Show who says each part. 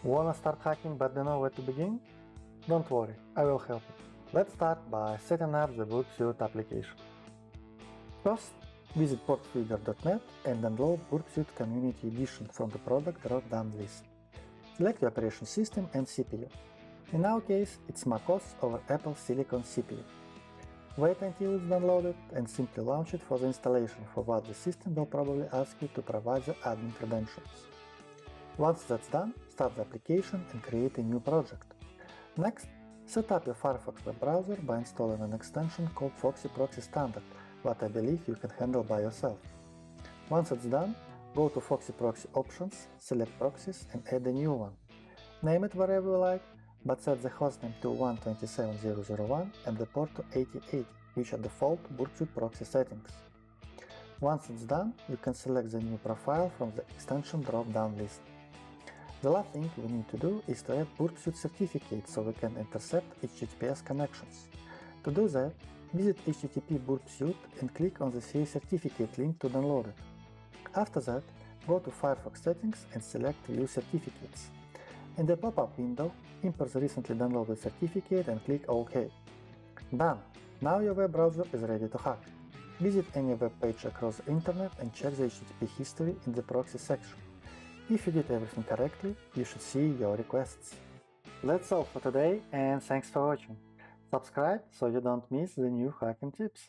Speaker 1: Wanna start hacking but don't know where to begin? Don't worry, I will help you. Let's start by setting up the BurpSuite application. First, visit portfigure.net and download BurpSuite Community Edition from the product drop-down list. Select your operation system and CPU. In our case, it's macOS over Apple Silicon CPU. Wait until it's downloaded and simply launch it for the installation, for what the system will probably ask you to provide the admin credentials. Once that's done, start the application and create a new project. Next, set up your Firefox web browser by installing an extension called Foxy Proxy Standard, what I believe you can handle by yourself. Once it's done, go to Foxy Proxy Options, select Proxies and add a new one. Name it wherever you like, but set the hostname to 127.0.0.1 and the port to 8080, which are default BurpSuite proxy settings. Once it's done, you can select the new profile from the extension drop-down list. The last thing we need to do is to add BurpSuite certificates so we can intercept HTTPS connections. To do that, visit http BurpSuite and click on the CA certificate link to download it. After that, go to Firefox settings and select View Certificates. In the pop-up window, import the recently downloaded certificate and click OK. Done! Now your web browser is ready to hack. Visit any web page across the internet and check the HTTP history in the proxy section. If you did everything correctly, you should see your requests. That's all for today, and thanks for watching. Subscribe so you don't miss the new hacking tips.